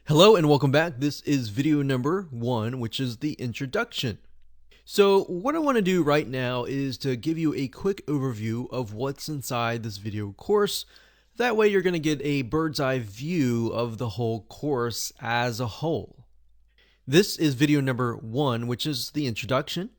Hello and welcome back. This is video number 1, which is the introduction. So what I want to do right now is to give you a quick overview of what's inside this video course. That way you're going to get a bird's eye view of the whole course as a whole. This is video number 1, which is the introduction.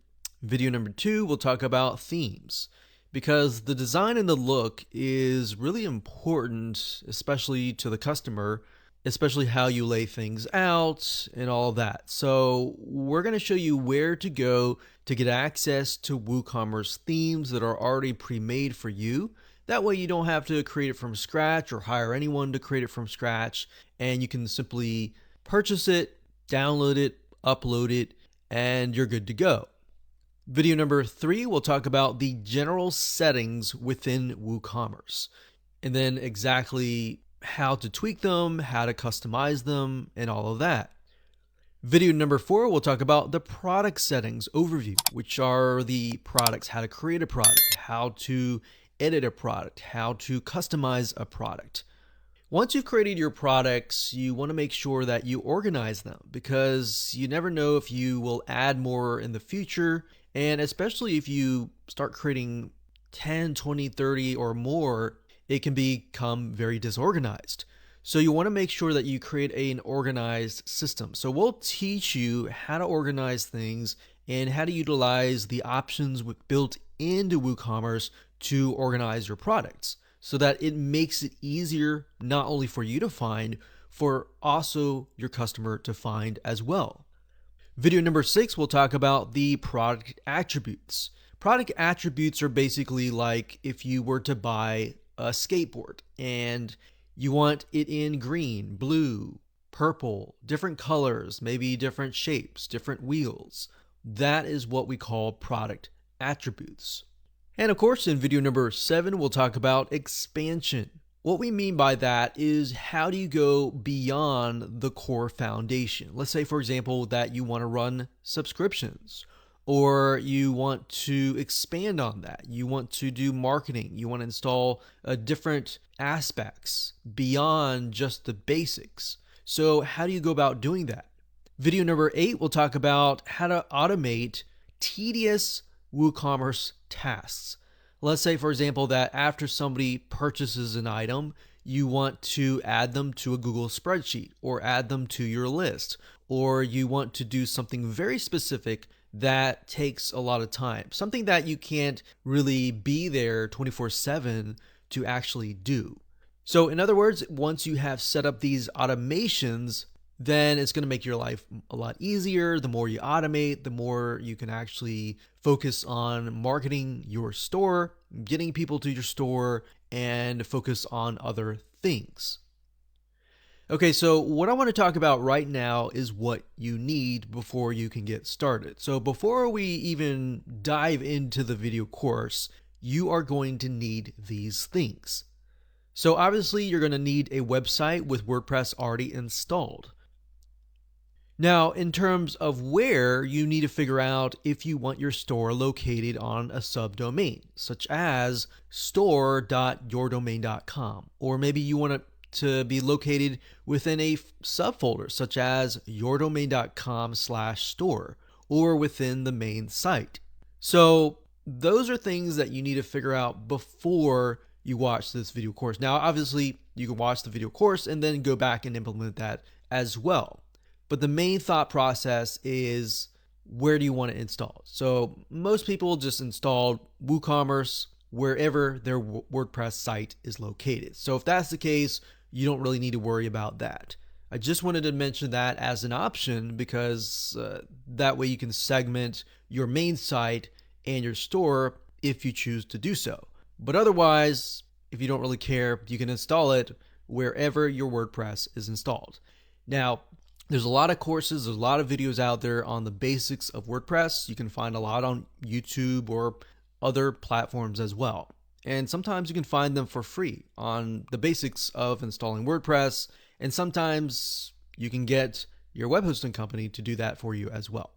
Video number 2, we'll talk about themes, because the design and the look is really important, especially to the customer, especially how you lay things out and all of that. So we're going to show you where to go to get access to WooCommerce themes that are already pre-made for you. That way you don't have to create it from scratch or hire anyone to create it from scratch, and you can simply purchase it, download it, upload it, and you're good to go. Video number 3, we'll talk about the general settings within WooCommerce, and then exactly how to tweak them, how to customize them, and all of that. Video number 4, we'll talk about the product settings overview, which are the products, how to create a product, how to edit a product, how to customize a product. Once you've created your products, you want to make sure that you organize them, because you never know if you will add more in the future, and especially if you start creating 10, 20, 30 or more, it can become very disorganized. So you want to make sure that you create an organized system. So we'll teach you how to organize things and how to utilize the options built into WooCommerce to organize your products, so that it makes it easier not only for you to find, for also your customer to find as well. Video number 6, we'll talk about the product attributes. Product attributes are basically like if you were to buy a skateboard and you want it in green, blue, purple, different colors, maybe different shapes, different wheels. That is what we call product attributes. And of course, in video number 7, we'll talk about expansion. What we mean by that is, how do you go beyond the core foundation? Let's say, for example, that you want to run subscriptions, or you want to expand on that. You want to do marketing. You want to install different aspects beyond just the basics. So how do you go about doing that? Video number 8, we'll talk about how to automate tedious WooCommerce tasks. Let's say, for example, that after somebody purchases an item, you want to add them to a Google spreadsheet or add them to your list, or you want to do something very specific that takes a lot of time, something that you can't really be there 24/7 to actually do. So in other words, once you have set up these automations, then it's going to make your life a lot easier. The more you automate, the more you can actually focus on marketing your store, getting people to your store, and focus on other things. Okay, so what I want to talk about right now is what you need before you can get started. So before we even dive into the video course, you are going to need these things. So obviously you're going to need a website with WordPress already installed. Now, in terms of where, you need to figure out if you want your store located on a subdomain, such as store.yourdomain.com, or maybe you want it to be located within a subfolder, such as yourdomain.com/store, or within the main site. So those are things that you need to figure out before you watch this video course. Now, obviously, you can watch the video course and then go back and implement that as well. But the main thought process is, where do you want to install? So most people just install WooCommerce wherever their WordPress site is located. So if that's the case, you don't really need to worry about that. I just wanted to mention that as an option, because that way you can segment your main site and your store if you choose to do so. But otherwise, if you don't really care, you can install it wherever your WordPress is installed. Now, there's a lot of courses, there's a lot of videos out there on the basics of WordPress. You can find a lot on YouTube or other platforms as well. And sometimes you can find them for free on the basics of installing WordPress. And sometimes you can get your web hosting company to do that for you as well.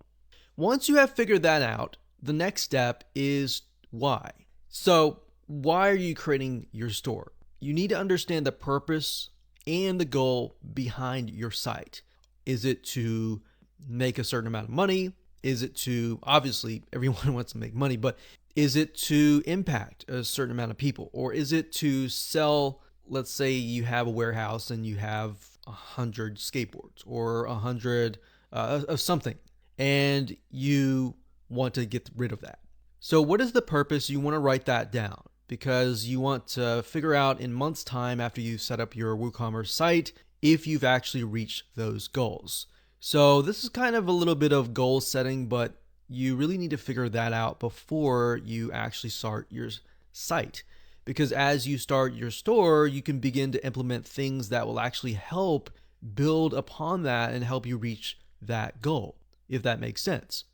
Once you have figured that out, the next step is why. So why are you creating your store? You need to understand the purpose and the goal behind your site. Is it to make a certain amount of money? Is it to, obviously, everyone wants to make money, but is it to impact a certain amount of people? Or is it to sell, let's say you have a warehouse and you have 100 skateboards or 100 of something, and you want to get rid of that. So what is the purpose? You want to write that down because you want to figure out in months' time after you set up your WooCommerce site if you've actually reached those goals. So this is kind of a little bit of goal setting, but you really need to figure that out before you actually start your site. Because as you start your store, you can begin to implement things that will actually help build upon that and help you reach that goal, if that makes sense.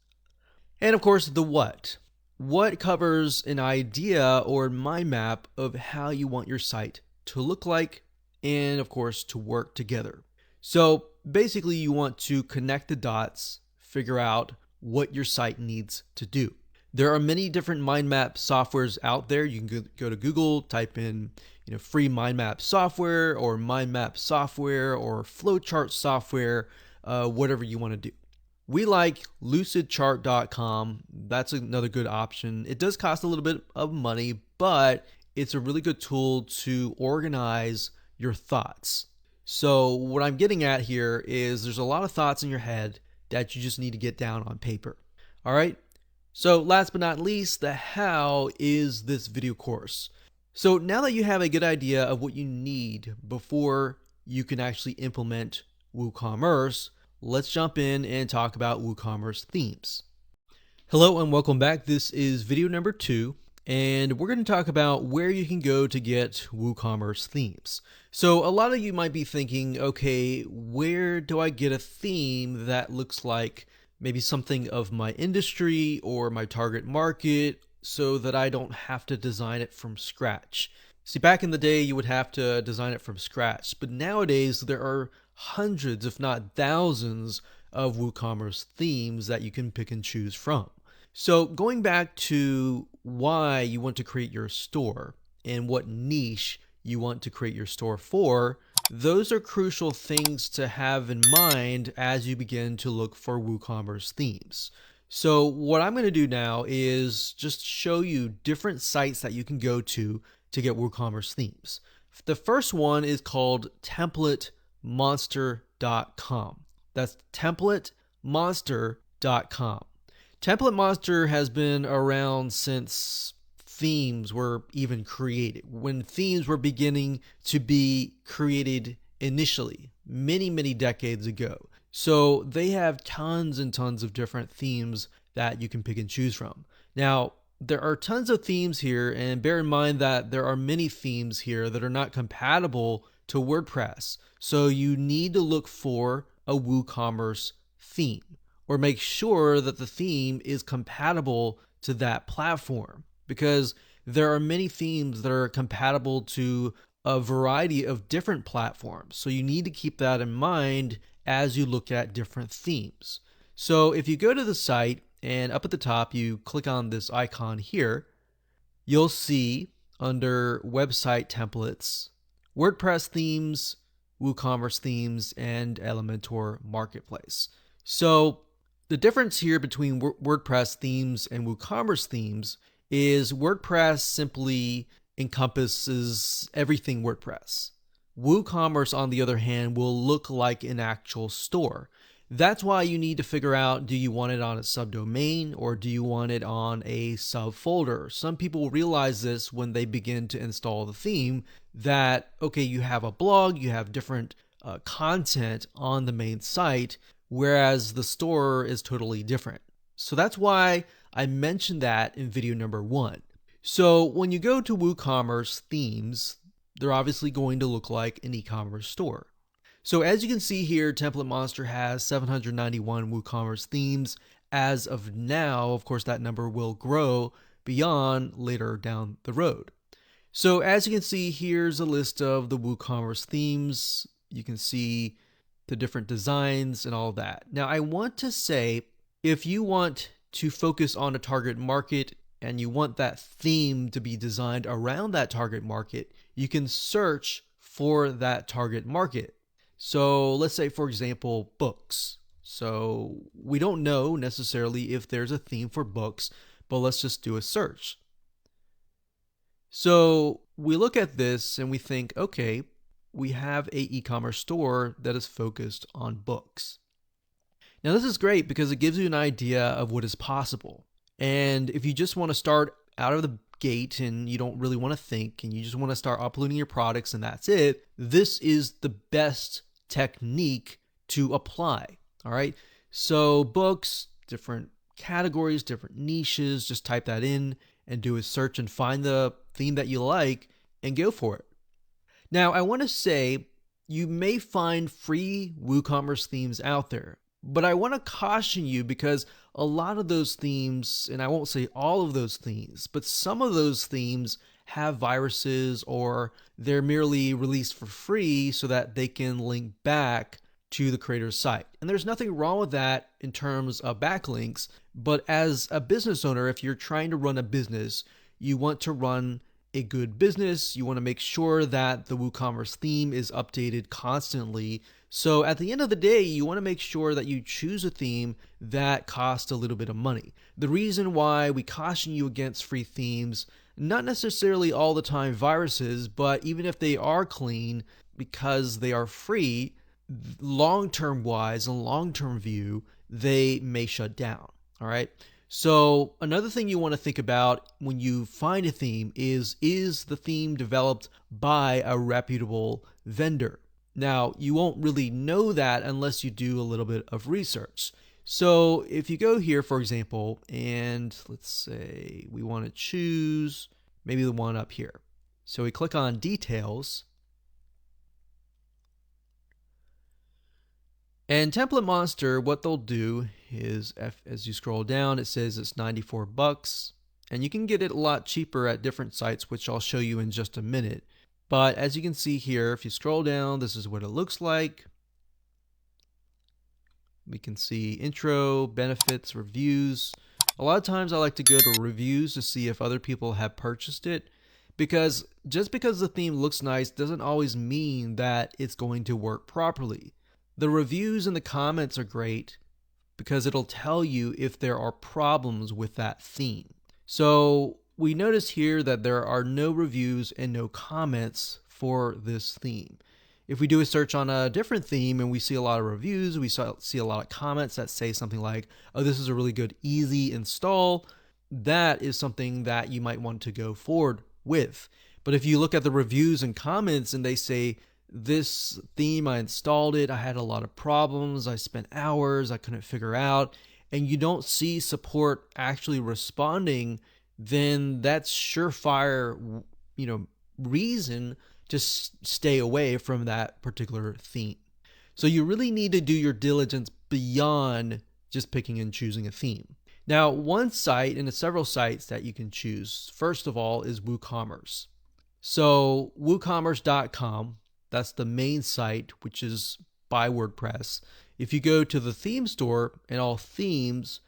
And of course, the what. What covers an idea or mind map of how you want your site to look like and, of course, to work together. So basically, you want to connect the dots, figure out what your site needs to do. There are many different mind map softwares out there. You can go to Google, type in free mind map software or mind map software or flowchart software, whatever you want to do. We like lucidchart.com. That's another good option. It does cost a little bit of money, but it's a really good tool to organize your thoughts. So what I'm getting at here is there's a lot of thoughts in your head that you just need to get down on paper. All right. So last but not least, the how is this video course. So now that you have a good idea of what you need before you can actually implement WooCommerce, let's jump in and talk about WooCommerce themes. Hello and welcome back. This is video number 2, and we're going to talk about where you can go to get WooCommerce themes. So a lot of you might be thinking, okay, where do I get a theme that looks like maybe something of my industry or my target market so that I don't have to design it from scratch? See, back in the day, you would have to design it from scratch, but nowadays there are hundreds, if not thousands, of WooCommerce themes that you can pick and choose from. So going back to why you want to create your store and what niche you want to create your store for, those are crucial things to have in mind as you begin to look for WooCommerce themes. So what I'm going to do now is just show you different sites that you can go to get WooCommerce themes. The first one is called templatemonster.com. That's templatemonster.com. Template Monster has been around since themes were even created, when themes were beginning to be created initially, many decades ago. So they have tons and tons of different themes that you can pick and choose from. Now, there are tons of themes here, and bear in mind that there are many themes here that are not compatible to WordPress. So you need to look for a WooCommerce theme, or make sure that the theme is compatible to that platform, because there are many themes that are compatible to a variety of different platforms. So you need to keep that in mind as you look at different themes. So if you go to the site and up at the top, you click on this icon here, you'll see under website templates, WordPress themes, WooCommerce themes, and Elementor Marketplace. So the difference here between WordPress themes and WooCommerce themes is WordPress simply encompasses everything WordPress. WooCommerce, on the other hand, will look like an actual store. That's why you need to figure out, do you want it on a subdomain or do you want it on a subfolder? Some people realize this when they begin to install the theme, that, okay, you have a blog, you have different content on the main site, whereas the store is totally different. So that's why I mentioned that in video number 1. So when you go to WooCommerce themes, they're obviously going to look like an e-commerce store. So as you can see here, Template Monster has 791 WooCommerce themes as of now. Of course, that number will grow beyond later down the road. So as you can see, here's a list of the WooCommerce themes. You can see the different designs and all that. Now, I want to say, if you want to focus on a target market and you want that theme to be designed around that target market, you can search for that target market. So let's say, for example, books. So we don't know necessarily if there's a theme for books, but let's just do a search. So we look at this and we think, okay, we have a e-commerce store that is focused on books. Now this is great because it gives you an idea of what is possible. And if you just want to start out of the gate and you don't really want to think and you just want to start uploading your products and that's it, this is the best technique to apply. All right. So books, different categories, different niches, just type that in and do a search and find the theme that you like and go for it. Now, I want to say you may find free WooCommerce themes out there, but I want to caution you because a lot of those themes, and I won't say all of those themes, but some of those themes have viruses or they're merely released for free so that they can link back to the creator's site. And there's nothing wrong with that in terms of backlinks, but as a business owner, if you're trying to run a business, you want to run a good business. You want to make sure that the WooCommerce theme is updated constantly. So at the end of the day, you want to make sure that you choose a theme that costs a little bit of money. The reason why we caution you against free themes, not necessarily all the time viruses, but even if they are clean, because they are free, long-term wise and long-term view, they may shut down. All right. So another thing you want to think about when you find a theme is the theme developed by a reputable vendor? Now, you won't really know that unless you do a little bit of research. So if you go here, for example, and let's say we want to choose maybe the one up here. So we click on details. And Template Monster, what they'll do is, as you scroll down, it says it's $94, and you can get it a lot cheaper at different sites, which I'll show you in just a minute. But as you can see here, if you scroll down, this is what it looks like. We can see intro, benefits, reviews. A lot of times I like to go to reviews to see if other people have purchased it, because just because the theme looks nice doesn't always mean that it's going to work properly. The reviews and the comments are great because it'll tell you if there are problems with that theme. So we notice here that there are no reviews and no comments for this theme. If we do a search on a different theme and we see a lot of reviews, we see a lot of comments that say something like, oh, this is a really good, easy install, that is something that you might want to go forward with. But if you look at the reviews and comments and they say, this theme, I installed it, I had a lot of problems, I spent hours, I couldn't figure out, and you don't see support actually responding, then that's surefire, reason to stay away from that particular theme. So you really need to do your diligence beyond just picking and choosing a theme. Now, one site, and several sites that you can choose, first of all, is WooCommerce. So woocommerce.com, that's the main site, which is by WordPress. If you go to the theme store and all themes,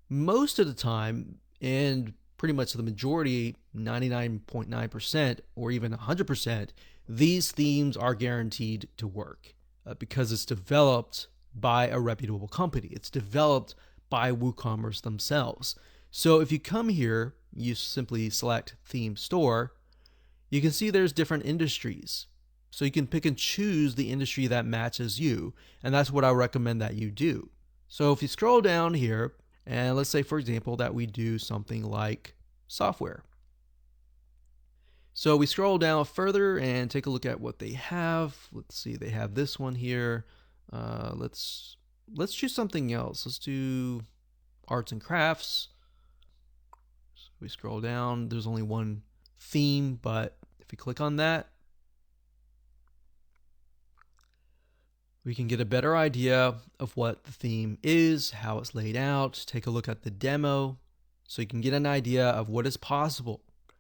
most of the time, and pretty much the majority, 99.9% or even 100%, these themes are guaranteed to work because it's developed by a reputable company. It's developed by WooCommerce themselves. So if you come here, you simply select Theme Store, you can see there's different industries. So you can pick and choose the industry that matches you, and that's what I recommend that you do. So if you scroll down here, and let's say, for example, that we do something like software. So we scroll down further and take a look at what they have. Let's see, they have this one here. Let's choose something else. Let's do arts and crafts. So we scroll down. There's only one theme, but if we click on that, we can get a better idea of what the theme is, how it's laid out, take a look at the demo, so you can get an idea of what is possible.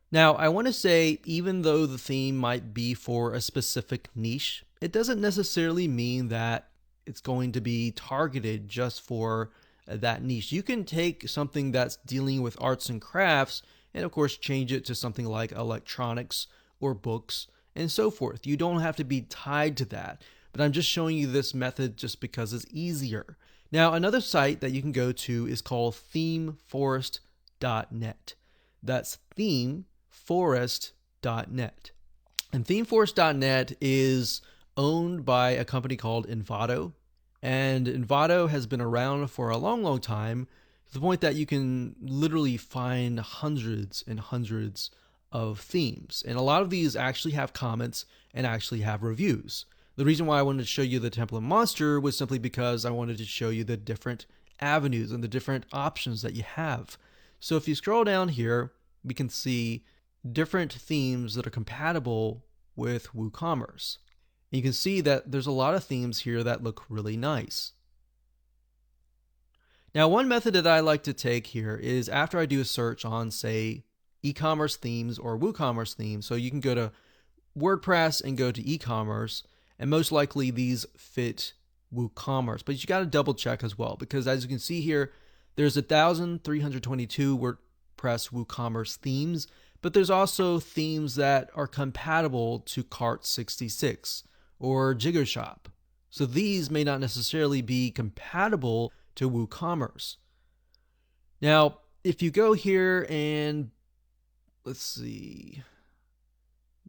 Now, I want to say, even though the theme might be for a specific niche, it doesn't necessarily mean that it's going to be targeted just for that niche. You can take something that's dealing with arts and crafts and, of course, change it to something like electronics or books and so forth. You don't have to be tied to that, but I'm just showing you this method just because it's easier. Now, another site that you can go to is called themeforest.net. That's themeforest.net. And themeforest.net is owned by a company called Envato. And Envato has been around for a long, long time, to the point that you can literally find hundreds and hundreds of themes. And a lot of these actually have comments and actually have reviews. The reason why I wanted to show you the template monster was simply because I wanted to show you the different avenues and the different options that you have. So if you scroll down here, we can see different themes that are compatible with WooCommerce. And you can see that there's a lot of themes here that look really nice. Now, one method that I like to take here is after I do a search on, say, e-commerce themes or WooCommerce themes. So you can go to WordPress and go to e-commerce, and most likely these fit WooCommerce. But you got to double check as well, because as you can see here, there's 1,322 WordPress WooCommerce themes, but there's also themes that are compatible to Cart66 or JiggerShop. So these may not necessarily be compatible to WooCommerce. Now, if you go here and let's see,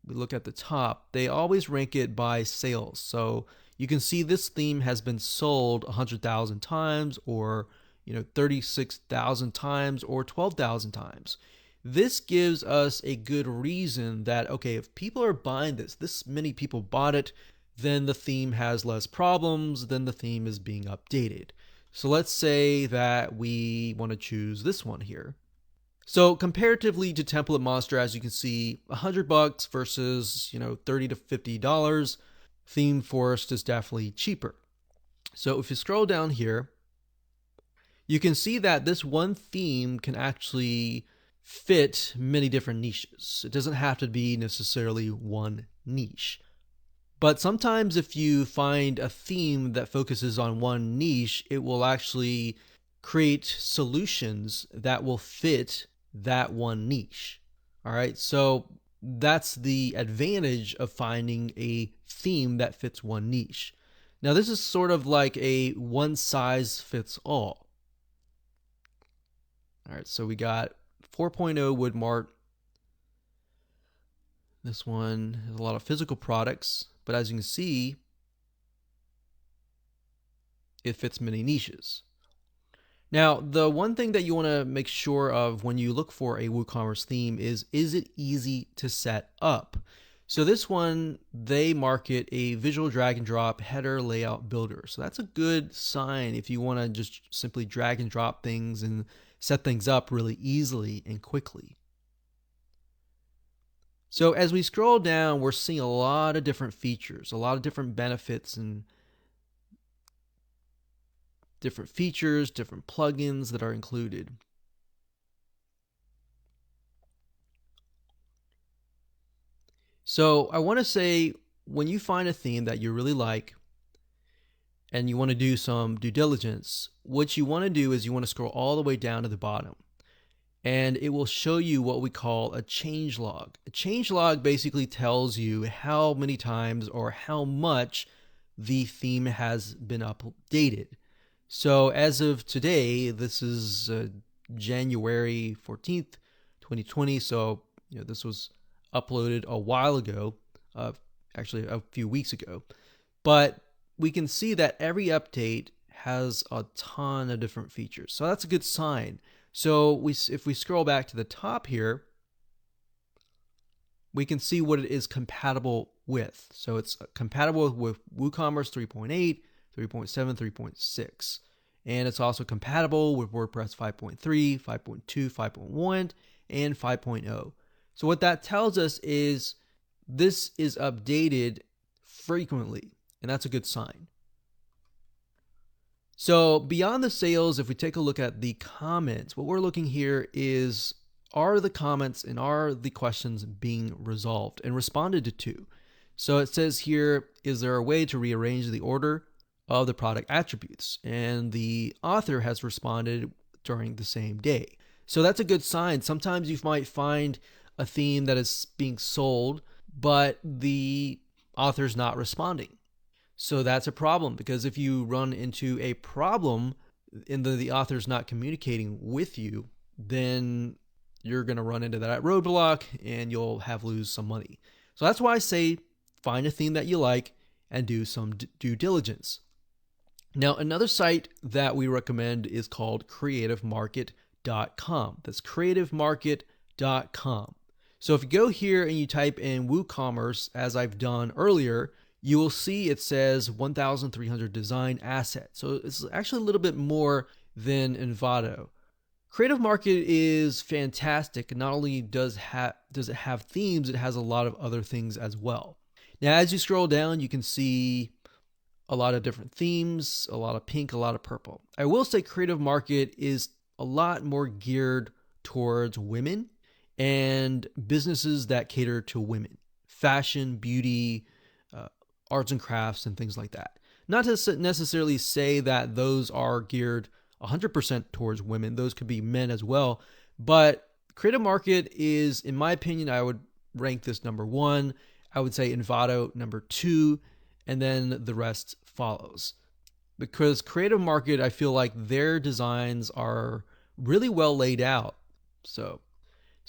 we look at the top, they always rank it by sales. So you can see this theme has been sold 100,000 times, or 36,000 times, or 12,000 times. This gives us a good reason that, okay, if people are buying this many people bought it, then the theme has less problems, then the theme is being updated. So let's say that we want to choose this one here. So comparatively to Template Monster, as you can see, $100 versus $30 to $50, Theme Forest is definitely cheaper. So if you scroll down here, you can see that this one theme can actually fit many different niches. It doesn't have to be necessarily one niche. But sometimes if you find a theme that focuses on one niche, it will actually create solutions that will fit that one niche. All right, so that's the advantage of finding a theme that fits one niche. Now, this is sort of like a one size fits all. All right, so we got 4.0 Woodmart. This one has a lot of physical products, but as you can see, it fits many niches. Now, the one thing that you want to make sure of when you look for a WooCommerce theme is it easy to set up? So this one, they market a visual drag and drop header layout builder. So that's a good sign if you want to just simply drag and drop things and set things up really easily and quickly. So as we scroll down, we're seeing a lot of different features, a lot of different benefits and different features, different plugins that are included. So I want to say, when you find a theme that you really like and you want to do some due diligence, what you want to do is you want to scroll all the way down to the bottom, and it will show you what we call a change log. A change log basically tells you how many times or how much the theme has been updated. So as of today, this is January 14th, 2020. So this was uploaded a while ago, actually a few weeks ago. But we can see that every update has a ton of different features. So that's a good sign. So if we scroll back to the top here, we can see what it is compatible with. So it's compatible with WooCommerce 3.8, 3.7, 3.6. And it's also compatible with WordPress 5.3, 5.2, 5.1, and 5.0. So what that tells us is this is updated frequently, and that's a good sign. So beyond the sales, if we take a look at the comments, what we're looking here is, are the comments and are the questions being resolved and responded to? So it says here, is there a way to rearrange the order of the product attributes? And the author has responded during the same day. So that's a good sign. Sometimes you might find a theme that is being sold, but the author's not responding. So that's a problem, because if you run into a problem and the author's not communicating with you, then you're going to run into that roadblock and you'll lose some money. So that's why I say find a theme that you like and do some due diligence. Now, another site that we recommend is called creativemarket.com. That's creativemarket.com. So if you go here and you type in WooCommerce, as I've done earlier, you will see it says 1,300 design assets. So it's actually a little bit more than Envato. Creative Market is fantastic. Not only does it have themes, it has a lot of other things as well. Now, as you scroll down, you can see a lot of different themes, a lot of pink, a lot of purple. I will say Creative Market is a lot more geared towards women and businesses that cater to women, fashion, beauty, arts and crafts, and things like that. Not to necessarily say that those are geared 100% towards women. Those could be men as well. But Creative Market is, in my opinion, I would rank this number 1. I would say Envato number 2, and then the rest follows. Because Creative Market, I feel like their designs are really well laid out. So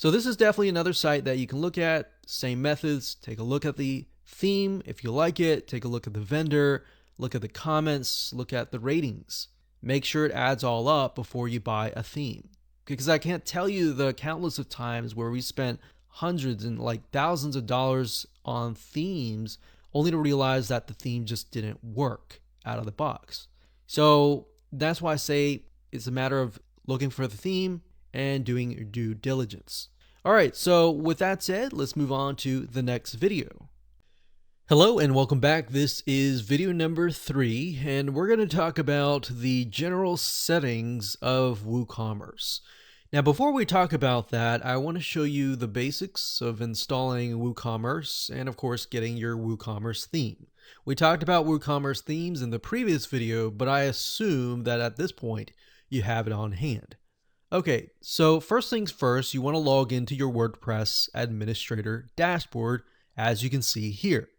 this is definitely another site that you can look at. Same methods. Take a look at the theme. If you like it, take a look at the vendor, look at the comments, look at the ratings. Make sure it adds all up before you buy a theme. Because I can't tell you the countless of times where we spent hundreds and thousands of dollars on themes only to realize that the theme just didn't work out of the box. So that's why I say it's a matter of looking for the theme and doing your due diligence. All right, so with that said, let's move on to the next video. Hello and welcome back. This is video number 3, and we're going to talk about the general settings of WooCommerce. Now, before we talk about that, I want to show you the basics of installing WooCommerce and, of course, getting your WooCommerce theme. We talked about WooCommerce themes in the previous video, but I assume that at this point you have it on hand. Okay, so first things first, you want to log into your WordPress administrator dashboard, as you can see here.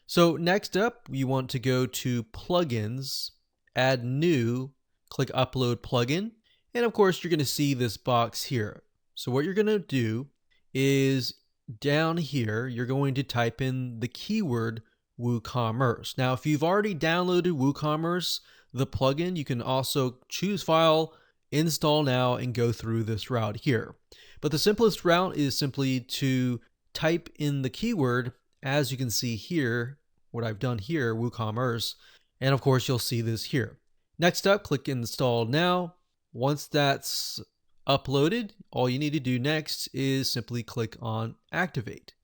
So next up, you want to go to Plugins, add New, click Upload Plugin, and of course you're going to see this box here. So what you're going to do is down here, you're going to type in the keyword WooCommerce. Now, if you've already downloaded WooCommerce, the plugin, you can also choose File, Install Now, and go through this route here. But the simplest route is simply to type in the keyword, as you can see here, what I've done here, WooCommerce, and of course you'll see this here. Next up, click Install Now. Once that's uploaded, all you need to do next is simply click on Activate.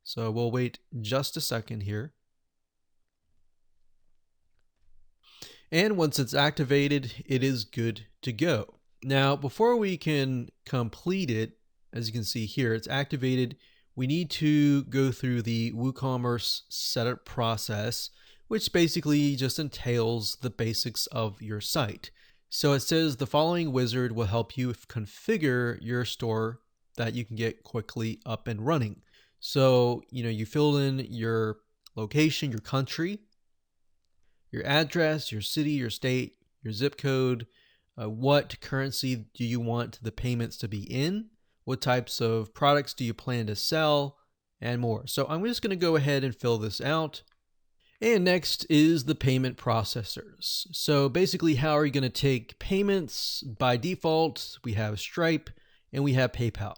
So we'll wait just a second here. And once it's activated, it is good to go. Now, before we can complete it, as you can see here, it's activated. We need to go through the WooCommerce setup process, which basically just entails the basics of your site. So it says the following wizard will help you configure your store that you can get quickly up and running. So, you fill in your location, your country, your address, your city, your state, your zip code, what currency do you want the payments to be in, what types of products do you plan to sell, and more. So I'm just going to go ahead and fill this out. And next is the payment processors. So basically, how are you going to take payments? By default, we have Stripe and we have PayPal.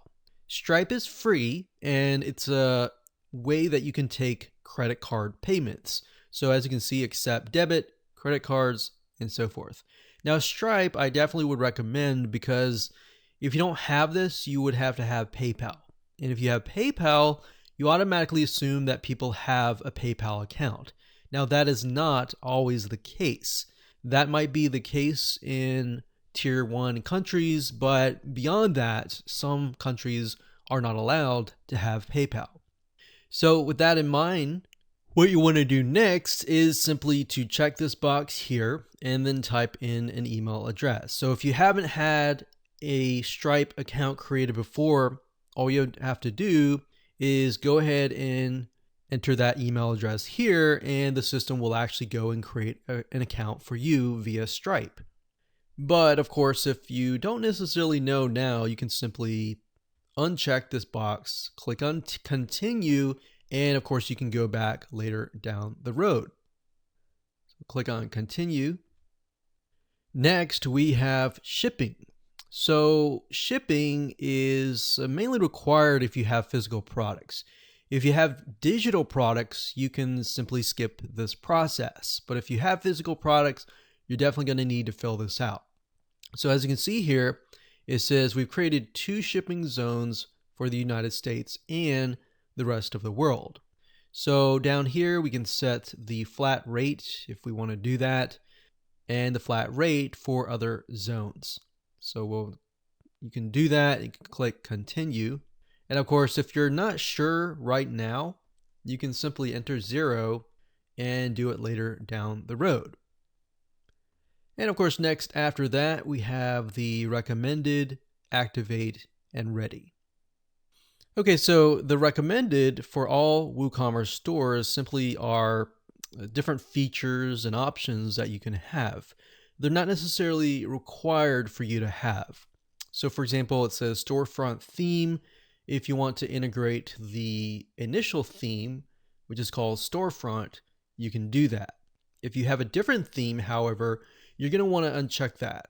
Stripe is free, and it's a way that you can take credit card payments. So as you can see, accept debit, credit cards, and so forth. Now, Stripe, I definitely would recommend, because if you don't have this, you would have to have PayPal. And if you have PayPal, you automatically assume that people have a PayPal account. Now, that is not always the case. That might be the case in tier 1 countries, but beyond that, some countries are not allowed to have PayPal. So with that in mind, what you want to do next is simply to check this box here and then type in an email address. So if you haven't had a Stripe account created before, all you have to do is go ahead and enter that email address here, and the system will actually go and create an account for you via Stripe. But of course, if you don't necessarily know now, you can simply uncheck this box, click on continue, and of course you can go back later down the road. So click on continue. Next, we have shipping. So shipping is mainly required if you have physical products. If you have digital products, you can simply skip this process. But if you have physical products, you're definitely going to need to fill this out. So as you can see here, it says we've created 2 shipping zones for the United States and the rest of the world. So down here, we can set the flat rate if we want to do that, and the flat rate for other zones. So you can do that. You can click continue. And of course, if you're not sure right now, you can simply enter 0 and do it later down the road. And of course, next after that, we have the recommended, activate, and ready. Okay, so the recommended for all WooCommerce stores simply are different features and options that you can have. They're not necessarily required for you to have. So for example, it says storefront theme. If you want to integrate the initial theme, which is called storefront, you can do that. If you have a different theme, however, you're going to want to uncheck that.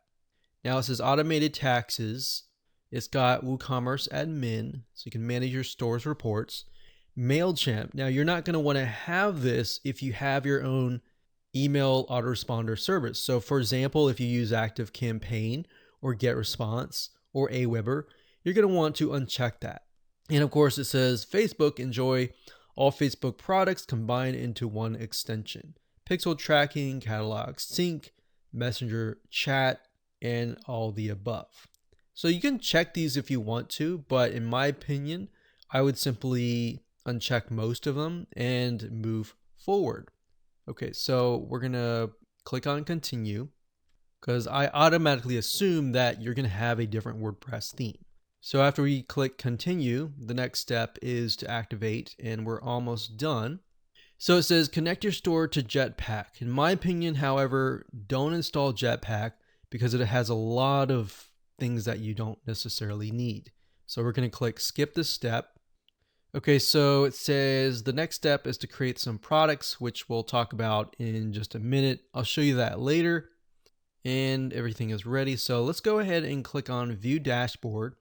Now it says automated taxes. It's got WooCommerce admin, so you can manage your store's reports. MailChimp. Now you're not going to want to have this if you have your own email autoresponder service. So for example, if you use ActiveCampaign or GetResponse or Aweber, you're going to want to uncheck that. And of course it says Facebook, enjoy all Facebook products combined into one extension. Pixel tracking, catalog sync, messenger chat, and all the above. So you can check these if you want to, but in my opinion, I would simply uncheck most of them and move forward. Okay, so we're gonna click on continue because I automatically assume that you're gonna have a different WordPress theme. So after we click continue, the next step is to activate, and we're almost done. So it says connect your store to Jetpack. In my opinion, however, don't install Jetpack because it has a lot of things that you don't necessarily need. So we're going to click skip this step. Okay, so it says the next step is to create some products, which we'll talk about in just a minute. I'll show you that later. And everything is ready. So let's go ahead and click on View Dashboard.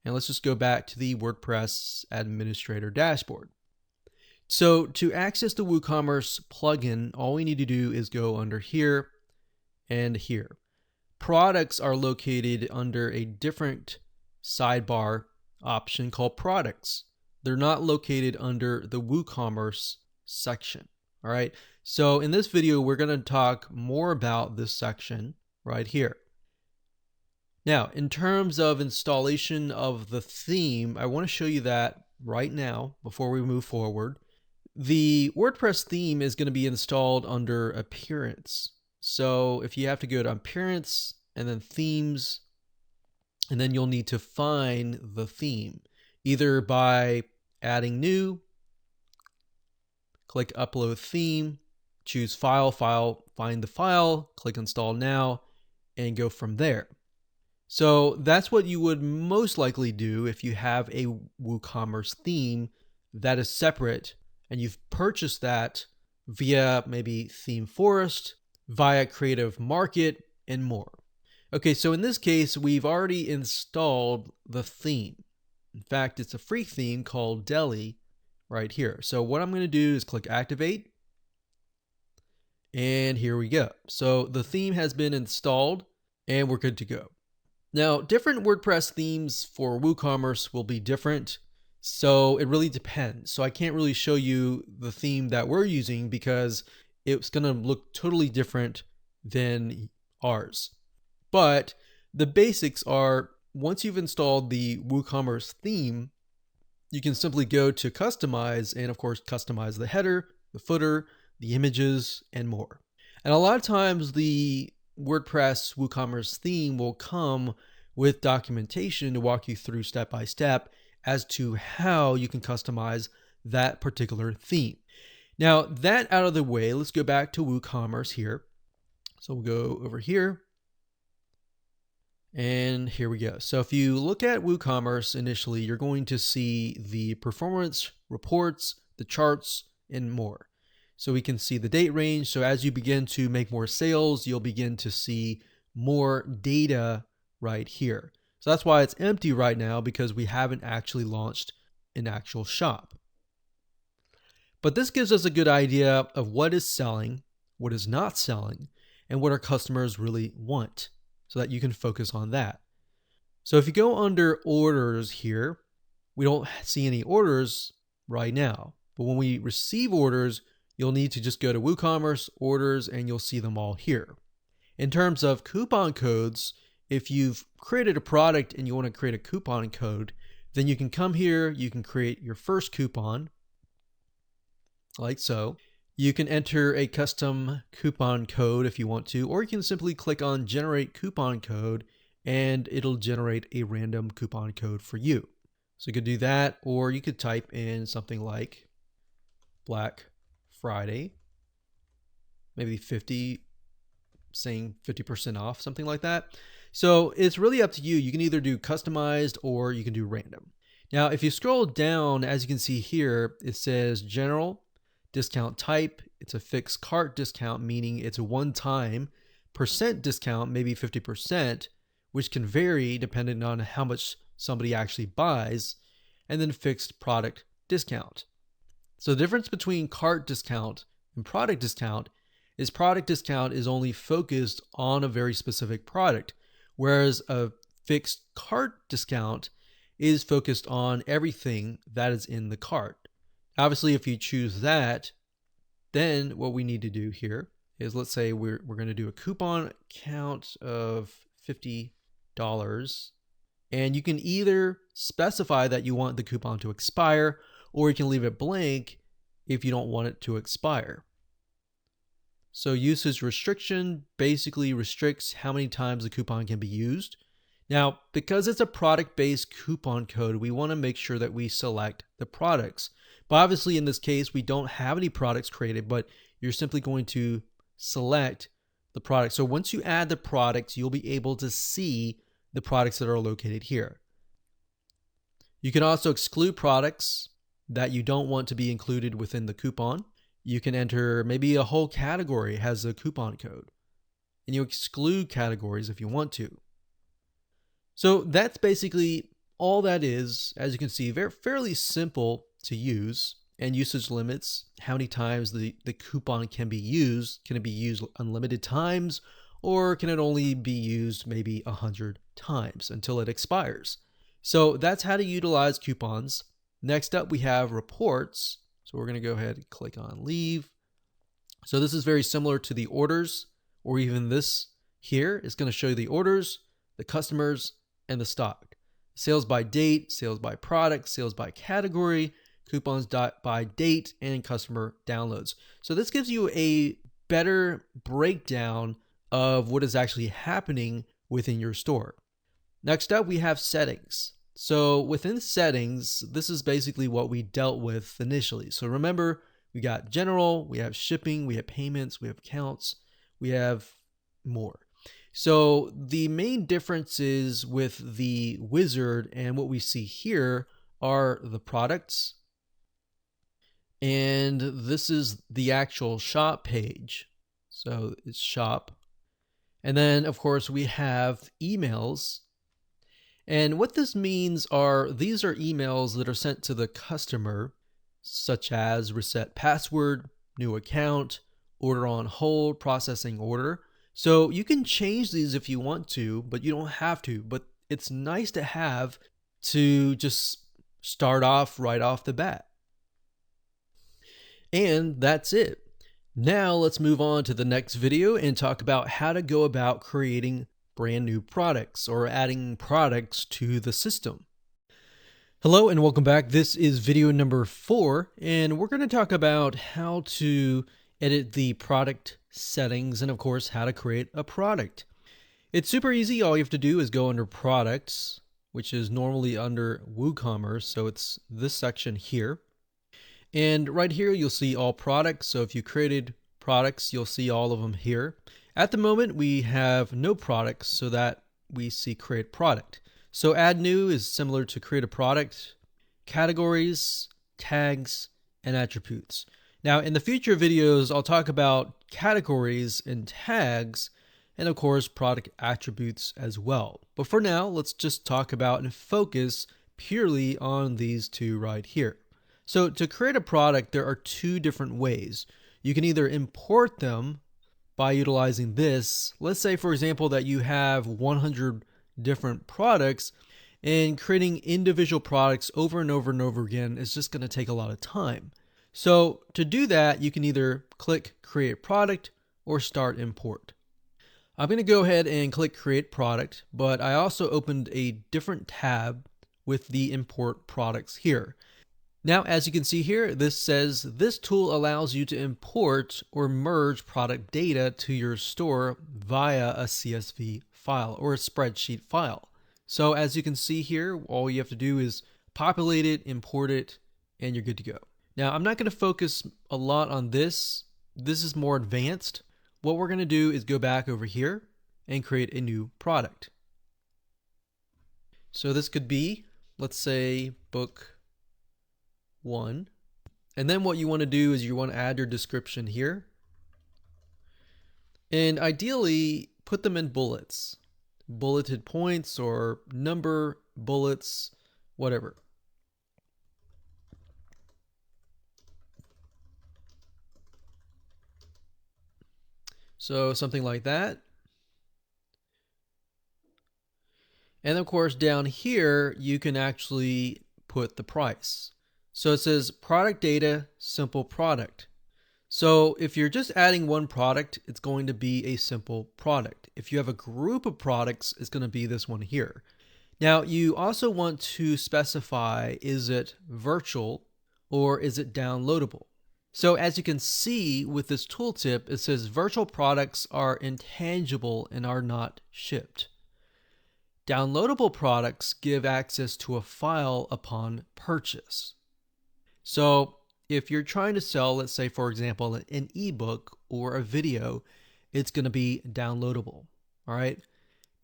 And let's just go back to the WordPress Administrator dashboard. So to access the WooCommerce plugin, all we need to do is go under here and here. Products are located under a different sidebar option called products. They're not located under the WooCommerce section. All right. So in this video, we're going to talk more about this section right here. Now, in terms of installation of the theme, I want to show you that right now before we move forward. The WordPress theme is going to be installed under Appearance. So if you have to go to Appearance and then Themes, and then you'll need to find the theme, either by adding new, click Upload Theme, choose File, find the file, click Install Now, and go from there. So that's what you would most likely do if you have a WooCommerce theme that is separate and you've purchased that via maybe Theme Forest, via Creative Market, and more. Okay, so in this case, we've already installed the theme. In fact, it's a free theme called Deli right here. So what I'm going to do is click Activate. And here we go. So the theme has been installed and we're good to go. Now, different WordPress themes for WooCommerce will be different. So it really depends. So I can't really show you the theme that we're using because it's going to look totally different than ours. But the basics are, once you've installed the WooCommerce theme, you can simply go to customize and of course customize the header, the footer, the images, and more. And a lot of times the WordPress WooCommerce theme will come with documentation to walk you through step by step as to how you can customize that particular theme. Now, that out of the way, let's go back to WooCommerce here. So we'll go over here. And here we go. So if you look at WooCommerce initially, you're going to see the performance reports, the charts, and more. So we can see the date range. So as you begin to make more sales, you'll begin to see more data right here. So that's why it's empty right now, because we haven't actually launched an actual shop. But this gives us a good idea of what is selling, what is not selling, and what our customers really want, so that you can focus on that. So if you go under orders here, we don't see any orders right now. But when we receive orders, you'll need to just go to WooCommerce orders and you'll see them all here. In terms of coupon codes, if you've created a product and you want to create a coupon code, then you can come here, you can create your first coupon, like so. You can enter a custom coupon code if you want to, or you can simply click on generate coupon code and it'll generate a random coupon code for you. So you could do that, or you could type in something like Black Friday, maybe 50, saying 50% off, something like that. So it's really up to you. You can either do customized or you can do random. Now, if you scroll down, as you can see here, it says general discount type. It's a fixed cart discount, meaning it's a one-time percent discount, maybe 50%, which can vary depending on how much somebody actually buys, and then fixed product discount. So the difference between cart discount and product discount is only focused on a very specific product, whereas a fixed cart discount is focused on everything that is in the cart. Obviously, if you choose that, then what we need to do here is, let's say we're going to do a coupon count of $50, and you can either specify that you want the coupon to expire, or you can leave it blank if you don't want it to expire. So usage restriction basically restricts how many times the coupon can be used. Now, because it's a product-based coupon code, we want to make sure that we select the products. But obviously in this case, we don't have any products created, but you're simply going to select the product. So once you add the products, you'll be able to see the products that are located here. You can also exclude products that you don't want to be included within the coupon. You can enter maybe a whole category has a coupon code, and you exclude categories if you want to. So that's basically all that is. As you can see, fairly simple to use, and usage limits, how many times the coupon can be used. Can it be used unlimited times, or can it only be used maybe 100 times until it expires? So that's how to utilize coupons. Next up, we have reports. So we're going to go ahead and click on leave. So this is very similar to the orders, or even this here. It's going to show you the orders, the customers, and the stock. Sales by date, sales by product, sales by category, coupons by date, and customer downloads. So this gives you a better breakdown of what is actually happening within your store. Next up, we have settings. So within settings, this is basically what we dealt with initially. So remember, we got general, we have shipping, we have payments, we have accounts, we have more. So the main differences with the wizard and what we see here are the products, and this is the actual shop page. So it's shop. And then of course we have emails. And what this means are, these are emails that are sent to the customer, such as reset password, new account, order on hold, processing order. So you can change these if you want to, but you don't have to. But it's nice to have to just start off right off the bat. And that's it. Now let's move on to the next video and talk about how to go about creating brand new products or adding products to the system. Hello and welcome back. This is video number 4, and we're going to talk about how to edit the product settings and of course how to create a product. It's super easy. All you have to do is go under products, which is normally under WooCommerce. So it's this section here. And right here, you'll see all products. So if you created products, you'll see all of them here. At the moment, we have no products, so that we see create product. So add new is similar to create a product, categories, tags, and attributes. Now, in the future videos, I'll talk about categories and tags, and of course, product attributes as well. But for now, let's just talk about and focus purely on these two right here. So to create a product, there are two different ways. You can either import them by utilizing this. Let's say, for example, that you have 100 different products, and creating individual products over and over and over again is just going to take a lot of time. So to do that, you can either click create product or start import. I'm going to go ahead and click create product, but I also opened a different tab with the import products here. Now, as you can see here, this says this tool allows you to import or merge product data to your store via a CSV file or a spreadsheet file. So as you can see here, all you have to do is populate it, import it, and you're good to go. Now, I'm not going to focus a lot on this. This is more advanced. What we're going to do is go back over here and create a new product. So this could be, let's say, book 1. And then what you want to do is you want to add your description here. And ideally, put them in bullets, bulleted points or number bullets, whatever. So something like that. And of course, down here, you can actually put the price. So it says product data, simple product. So if you're just adding one product, it's going to be a simple product. If you have a group of products, it's going to be this one here. Now, you also want to specify, is it virtual or is it downloadable? So as you can see with this tooltip, it says virtual products are intangible and are not shipped. Downloadable products give access to a file upon purchase. So if you're trying to sell, let's say, for example, an ebook or a video, it's going to be downloadable. All right.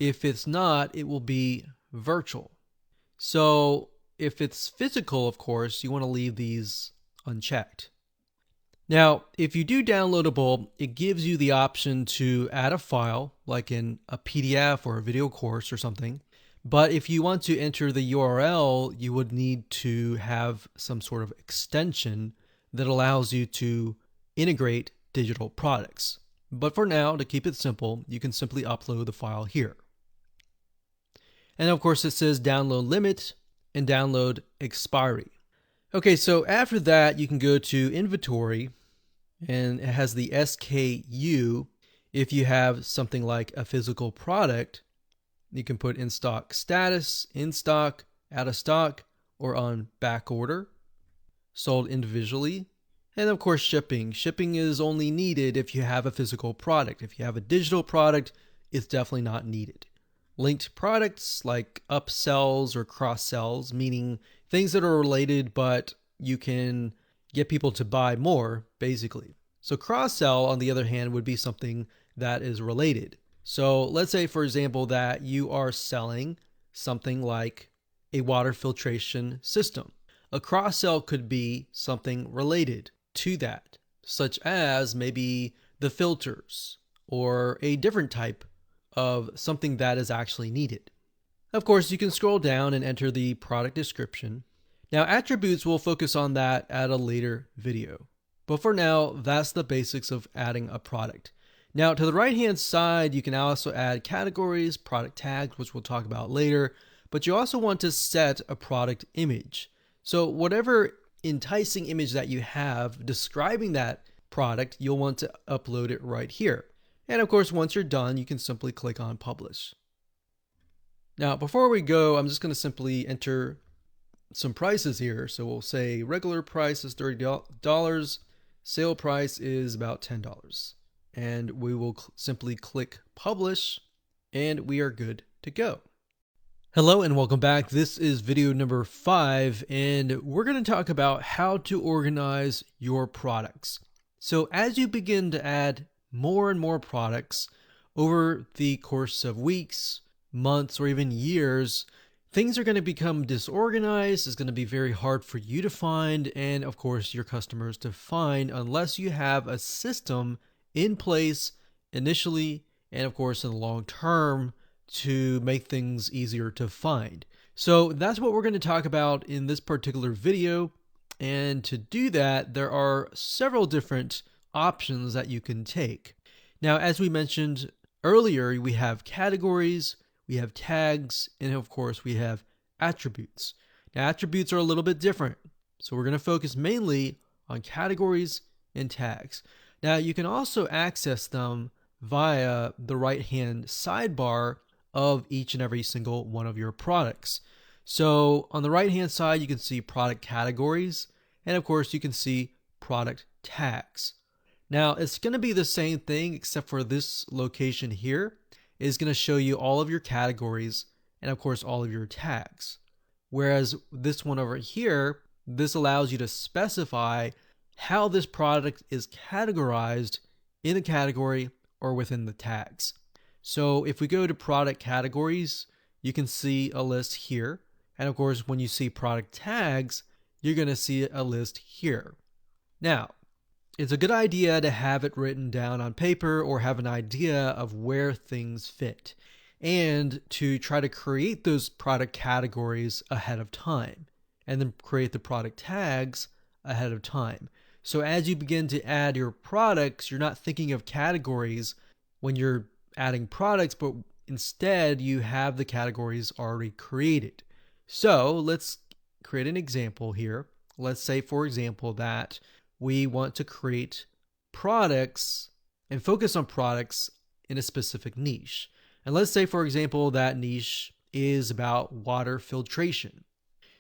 If it's not, it will be virtual. So if it's physical, of course, you want to leave these unchecked. Now, if you do downloadable, it gives you the option to add a file, like in a PDF or a video course or something. But if you want to enter the URL, you would need to have some sort of extension that allows you to integrate digital products. But for now, to keep it simple, you can simply upload the file here. And of course, it says download limit and download expiry. Okay, so after that, you can go to inventory, and it has the SKU. If you have something like a physical product, you can put in stock status, in stock, out of stock, or on back order, sold individually. And of course, shipping. Shipping is only needed if you have a physical product. If you have a digital product, it's definitely not needed. Linked products like upsells or cross sells, meaning things that are related, but you can get people to buy more, basically. So cross-sell, on the other hand, would be something that is related. So let's say, for example, that you are selling something like a water filtration system. A cross-sell could be something related to that, such as maybe the filters or a different type of something that is actually needed. Of course, you can scroll down and enter the product description. Now, attributes, will focus on that at a later video. But for now, that's the basics of adding a product. Now, to the right-hand side, you can also add categories, product tags, which we'll talk about later, but you also want to set a product image. So whatever enticing image that you have describing that product, you'll want to upload it right here. And of course, once you're done, you can simply click on publish. Now, before we go, I'm just going to simply enter some prices here. So we'll say regular price is $30, sale price is about $10. And we will simply click publish, and we are good to go. Hello and welcome back. This is video number 5, and we're going to talk about how to organize your products. So as you begin to add more and more products over the course of weeks, months, or even years, things are going to become disorganized. It's going to be very hard for you to find, and of course your customers to find, unless you have a system in place initially and of course in the long term to make things easier to find. So that's what we're going to talk about in this particular video. And to do that, there are several different options that you can take. Now, as we mentioned earlier, we have categories, we have tags, and of course we have attributes. Now, attributes are a little bit different. So we're going to focus mainly on categories and tags. Now, you can also access them via the right-hand sidebar of each and every single one of your products. So on the right hand side, you can see product categories, and of course you can see product tags. Now it's going to be the same thing, except for this location here is going to show you all of your categories and of course all of your tags. Whereas this one over here, this allows you to specify how this product is categorized in the category or within the tags. So if we go to product categories, you can see a list here. And of course, when you see product tags, you're going to see a list here. Now, it's a good idea to have it written down on paper or have an idea of where things fit, and to try to create those product categories ahead of time and then create the product tags ahead of time. So as you begin to add your products, you're not thinking of categories when you're adding products, but instead you have the categories already created. So let's create an example here. Let's say, for example, that we want to create products and focus on products in a specific niche. And let's say, for example, that niche is about water filtration.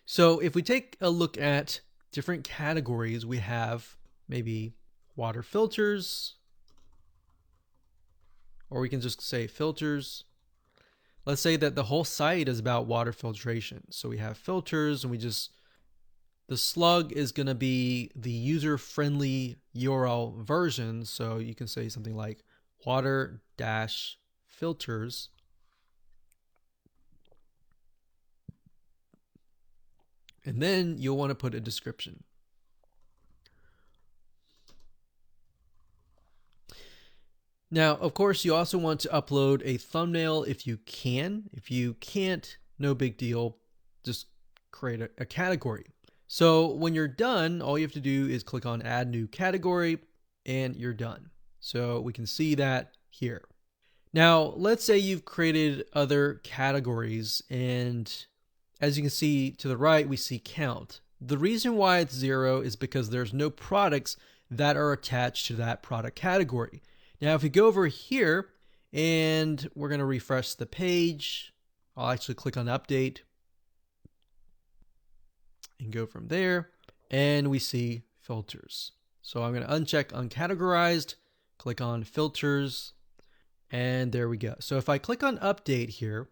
So if we take a look at different categories, we have maybe water filters, or we can just say filters. Let's say that the whole site is about water filtration. So we have filters, and the slug is going to be the user-friendly URL version. So you can say something like water-filters. And then you'll want to put a description. Now, of course, you also want to upload a thumbnail if you can. If you can't, no big deal. Just create a category. So when you're done, all you have to do is click on Add New Category, and you're done. So we can see that here. Now, let's say you've created other categories, and as you can see to the right, we see count. The reason why it's 0 is because there's no products that are attached to that product category. Now, if we go over here and we're going to refresh the page, I'll actually click on update and go from there, and we see filters. So I'm going to uncheck uncategorized, click on filters, and there we go. So if I click on update here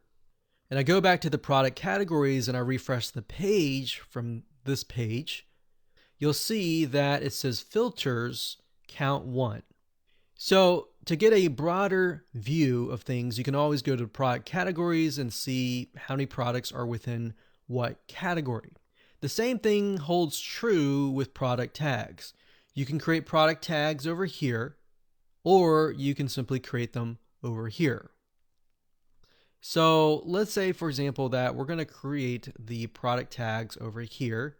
and I go back to the product categories and I refresh the page from this page, you'll see that it says filters count 1. So to get a broader view of things, you can always go to product categories and see how many products are within what category. The same thing holds true with product tags. You can create product tags over here, or you can simply create them over here. So let's say, for example, that we're going to create the product tags over here.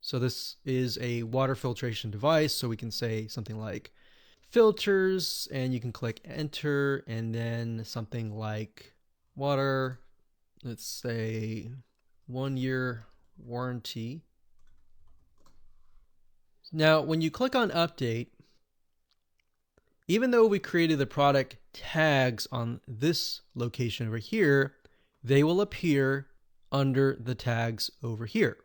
So this is a water filtration device, so we can say something like filters, and you can click enter, and then something like water, let's say 1-year warranty. Now, when you click on update, even though we created the product tags on this location over here, they will appear under the tags over here.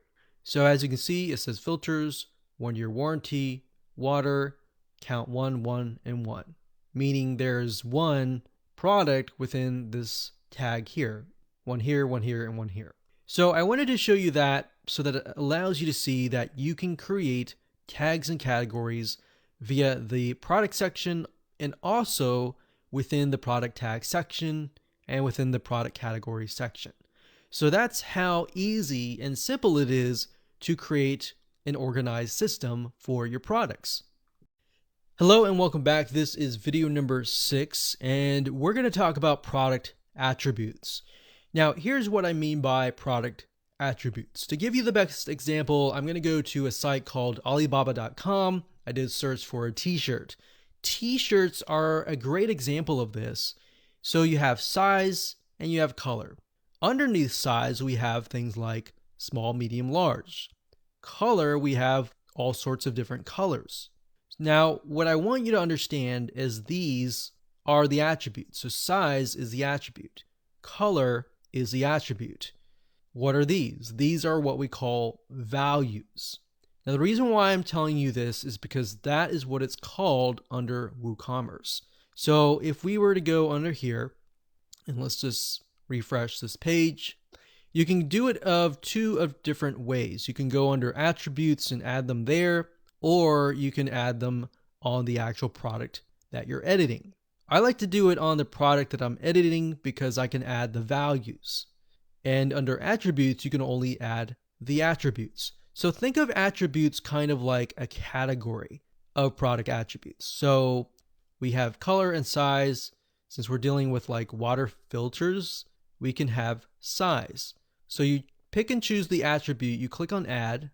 So as you can see, it says filters, 1-year warranty, water, count 1, 1, and 1, meaning there's one product within this tag here, one here, one here, and one here. So I wanted to show you that so that it allows you to see that you can create tags and categories via the product section and also within the product tag section and within the product category section. So that's how easy and simple it is to create an organized system for your products. Hello and welcome back. This is video number 6, and we're going to talk about product attributes. Now, here's what I mean by product attributes. To give you the best example, I'm going to go to a site called Alibaba.com. I did search for a t-shirt. T-shirts are a great example of this. So you have size and you have color. Underneath size, we have things like small, medium, large. Color, we have all sorts of different colors. Now, what I want you to understand is these are the attributes. So size is the attribute. Color is the attribute. What are these? These are what we call values. Now, the reason why I'm telling you this is because that is what it's called under WooCommerce. So if we were to go under here, and let's just refresh this page, you can do it of two of different ways. You can go under attributes and add them there, or you can add them on the actual product that you're editing. I like to do it on the product that I'm editing because I can add the values. And under attributes, you can only add the attributes. So think of attributes kind of like a category of product attributes. So we have color and size. Since we're dealing with like water filters, we can have size. So you pick and choose the attribute, you click on add,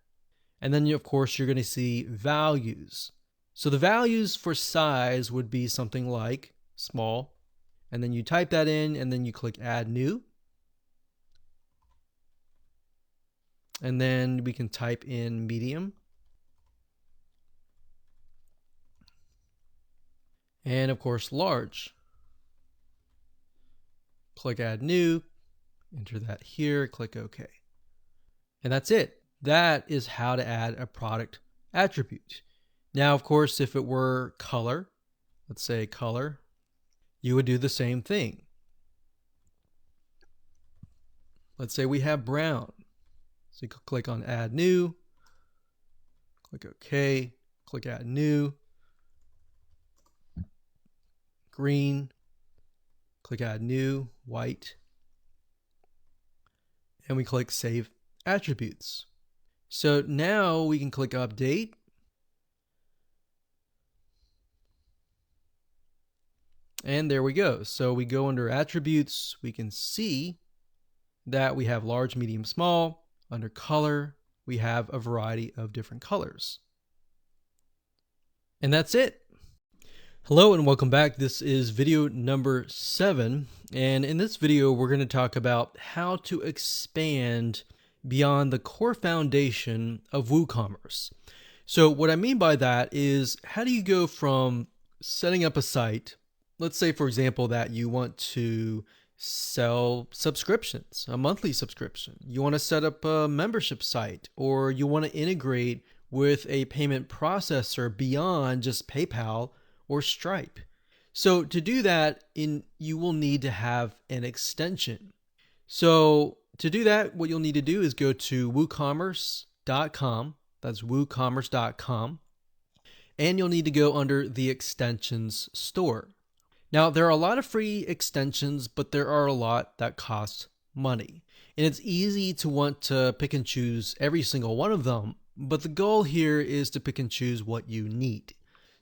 and then of course you're going to see values. So the values for size would be something like small, and then you type that in and then you click add new. And then we can type in medium. And of course large. Click add new, enter that here, click OK. And that's it. That is how to add a product attribute. Now, of course, if it were color, let's say color, you would do the same thing. Let's say we have brown. So you click on add new, click OK, click add new, green, click add new, white, and we click save attributes. So now we can click update. And there we go. So we go under attributes, we can see that we have large, medium, small. Under color, we have a variety of different colors. And that's it. Hello and welcome back. This is video number 7. And in this video, we're going to talk about how to expand beyond the core foundation of WooCommerce. So what I mean by that is, how do you go from setting up a site? Let's say, for example, that you want to sell subscriptions, a monthly subscription. You want to set up a membership site, or you want to integrate with a payment processor beyond just PayPal or Stripe. So to do that, you will need to have an extension. So to do that, what you'll need to do is go to woocommerce.com. That's woocommerce.com. And you'll need to go under the extensions store. Now, there are a lot of free extensions, but there are a lot that cost money. And it's easy to want to pick and choose every single one of them, but the goal here is to pick and choose what you need.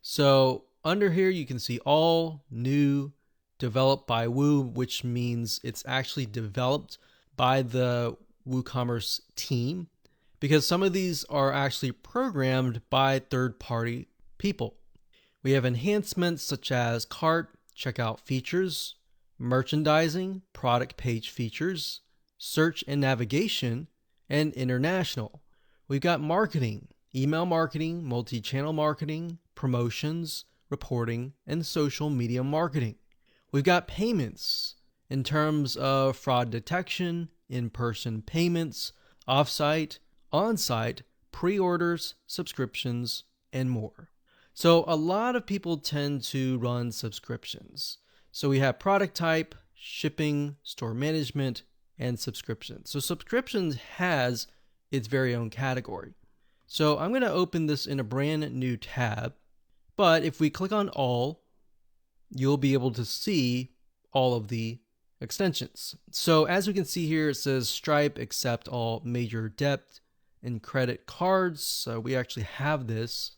So under here, you can see all new, developed by Woo, which means it's actually developed by the WooCommerce team, because some of these are actually programmed by third-party people. We have enhancements such as cart, checkout features, merchandising, product page features, search and navigation, and international. We've got marketing, email marketing, multi-channel marketing, promotions, reporting, and social media marketing. We've got payments in terms of fraud detection, in-person payments, off-site, on-site, pre-orders, subscriptions, and more. So a lot of people tend to run subscriptions. So we have product type, shipping, store management, and subscriptions. So subscriptions has its very own category. So I'm going to open this in a brand new tab, but if we click on all, you'll be able to see all of the extensions. So as we can see here, it says Stripe accept all major debit and credit cards. So we actually have this.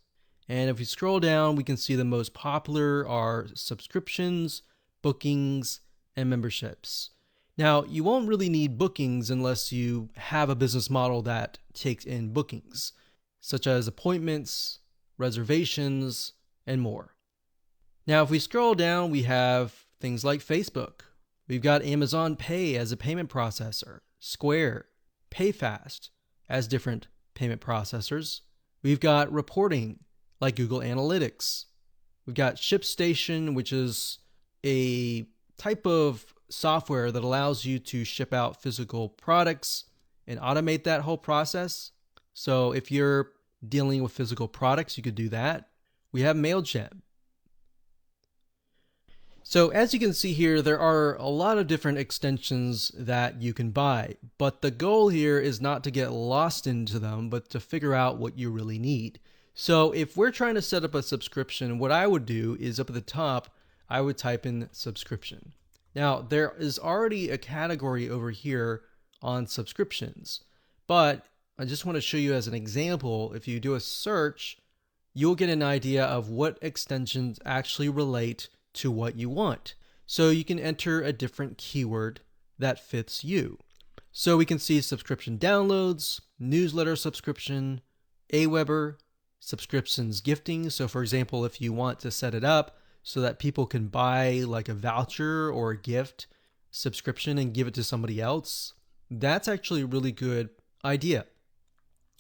And if we scroll down, we can see the most popular are subscriptions, bookings, and memberships. Now, you won't really need bookings unless you have a business model that takes in bookings, such as appointments, reservations, and more. Now, if we scroll down, we have things like Facebook. We've got Amazon Pay as a payment processor, Square, PayFast as different payment processors. We've got reporting like Google Analytics. We've got ShipStation, which is a type of software that allows you to ship out physical products and automate that whole process. So if you're dealing with physical products, you could do that. We have MailChimp. So as you can see here, there are a lot of different extensions that you can buy, but the goal here is not to get lost into them, but to figure out what you really need. So if we're trying to set up a subscription, what I would do is up at the top, I would type in subscription. Now there is already a category over here on subscriptions, but I just want to show you as an example, if you do a search, you'll get an idea of what extensions actually relate to what you want. So you can enter a different keyword that fits you. So we can see subscription downloads, newsletter subscription, Aweber, subscriptions gifting. So for example, if you want to set it up so that people can buy like a voucher or a gift subscription and give it to somebody else, that's actually a really good idea.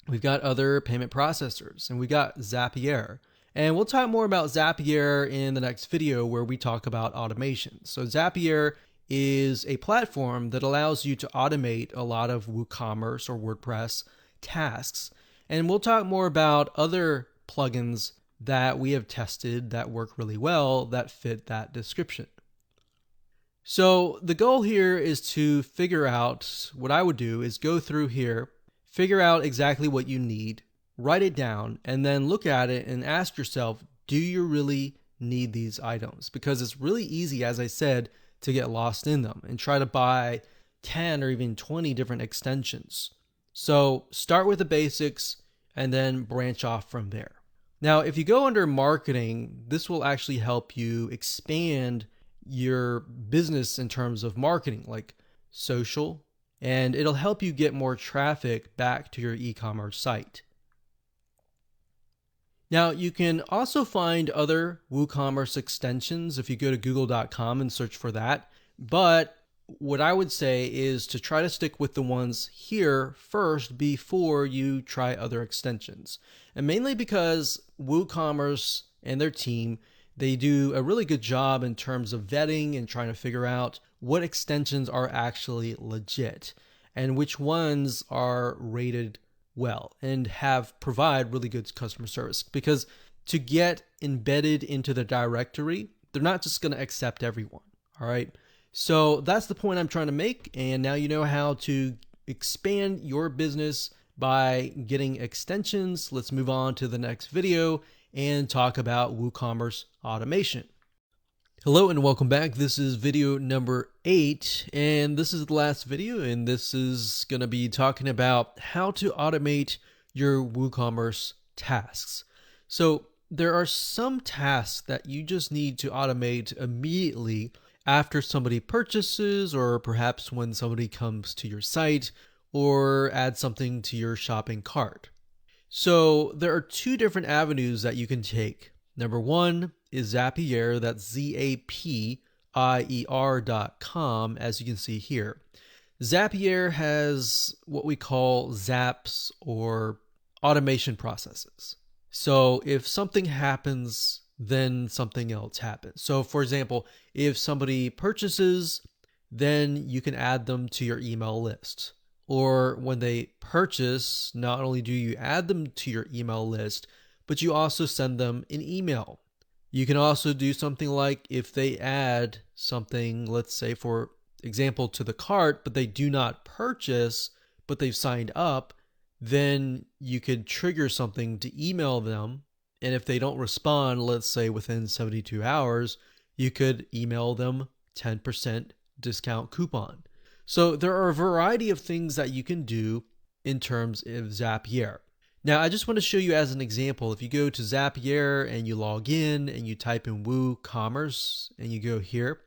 We've got other payment processors, and we got Zapier. And we'll talk more about Zapier in the next video where we talk about automation. So Zapier is a platform that allows you to automate a lot of WooCommerce or WordPress tasks. And we'll talk more about other plugins that we have tested that work really well that fit that description. So the goal here is to figure out, what I would do is go through here, figure out exactly what you need, write it down, and then look at it and ask yourself, do you really need these items? Because it's really easy, as I said, to get lost in them and try to buy 10 or even 20 different extensions. So start with the basics and then branch off from there. Now, if you go under marketing, this will actually help you expand your business in terms of marketing, like social, and it'll help you get more traffic back to your e-commerce site. Now, you can also find other WooCommerce extensions if you go to google.com and search for that. But what I would say is to try to stick with the ones here first before you try other extensions. And mainly because WooCommerce and their team, they do a really good job in terms of vetting and trying to figure out what extensions are actually legit and which ones are rated well and provide really good customer service. Because to get embedded into the directory, they're not just going to accept everyone. All right. So that's the point I'm trying to make. And now you know how to expand your business by getting extensions. Let's move on to the next video and talk about WooCommerce automation. Hello and welcome back. This is video number 8, and this is the last video, and this is going to be talking about how to automate your WooCommerce tasks. So there are some tasks that you just need to automate immediately after somebody purchases, or perhaps when somebody comes to your site or adds something to your shopping cart. So there are 2 different avenues that you can take. Number 1 is Zapier, that's Zapier.com, as you can see here. Zapier has what we call zaps, or automation processes. So if something happens, then something else happens. So for example, if somebody purchases, then you can add them to your email list. Or when they purchase, not only do you add them to your email list, but you also send them an email. You can also do something like if they add something, let's say for example, to the cart, but they do not purchase, but they've signed up, then you could trigger something to email them. And if they don't respond, let's say within 72 hours, you could email them 10% discount coupon. So there are a variety of things that you can do in terms of Zapier. Now, I just want to show you as an example, if you go to Zapier and you log in and you type in WooCommerce and you go here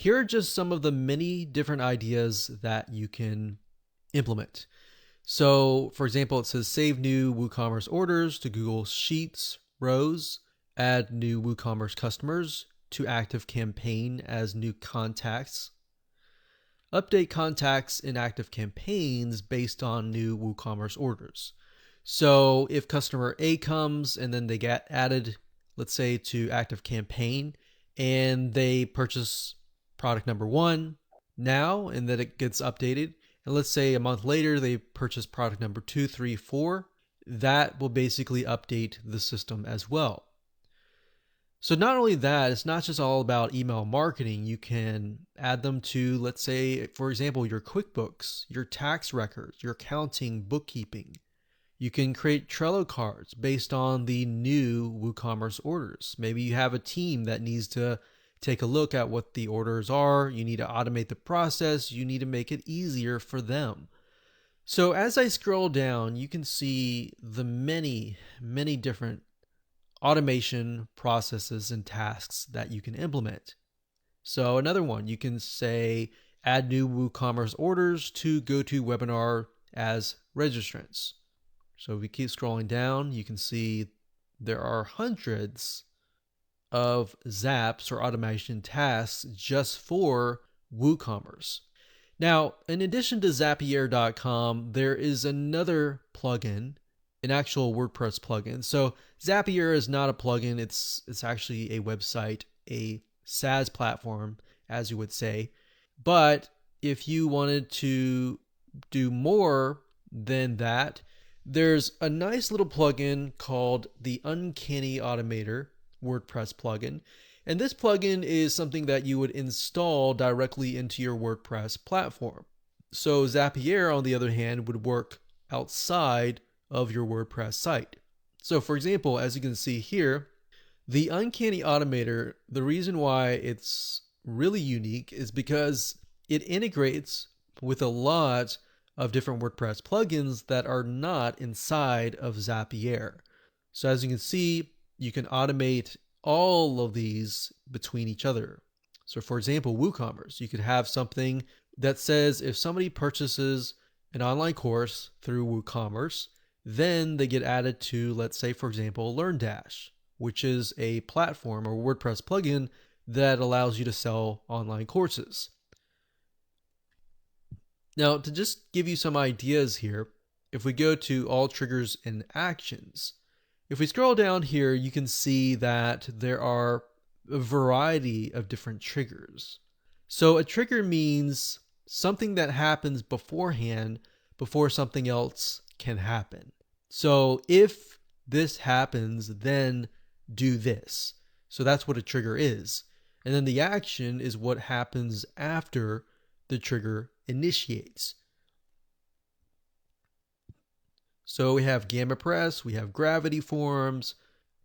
are just some of the many different ideas that you can implement. So for example, it says save new WooCommerce orders to Google Sheets rows, add new WooCommerce customers to active campaign as new contacts, update contacts in active campaigns based on new WooCommerce orders. So if customer A comes and then they get added, let's say, to active campaign and they purchase product number 1 now, and then it gets updated, and let's say a month later they purchase product number 2, 3, 4, that will basically update the system as well. So not only that, it's not just all about email marketing. You can add them to, let's say, for example, your QuickBooks, your tax records, your accounting, bookkeeping. You can create Trello cards based on the new WooCommerce orders. Maybe you have a team that needs to take a look at what the orders are. You need to automate the process. You need to make it easier for them. So as I scroll down, you can see the many, many different automation processes and tasks that you can implement. So another one, you can say add new WooCommerce orders to GoToWebinar as registrants. So if we keep scrolling down, you can see there are hundreds of zaps or automation tasks just for WooCommerce. Now, in addition to Zapier.com, there is another plugin, an actual WordPress plugin. So Zapier is not a plugin, it's actually a website, a SaaS platform, as you would say. But if you wanted to do more than that, there's a nice little plugin called the Uncanny Automator WordPress plugin. And this plugin is something that you would install directly into your WordPress platform. So Zapier, on the other hand, would work outside of your WordPress site. So for example, as you can see here, the Uncanny Automator, the reason why it's really unique is because it integrates with a lot of different WordPress plugins that are not inside of Zapier. So as you can see, you can automate all of these between each other. So for example, WooCommerce, you could have something that says if somebody purchases an online course through WooCommerce, then they get added to, let's say, for example, LearnDash, which is a platform or WordPress plugin that allows you to sell online courses. Now, to just give you some ideas here, if we go to all triggers and actions, if we scroll down here, you can see that there are a variety of different triggers. So a trigger means something that happens beforehand before something else can happen. So if this happens, then do this. So that's what a trigger is. And then the action is what happens after the trigger initiates. So we have Gamma Press, we have Gravity Forms,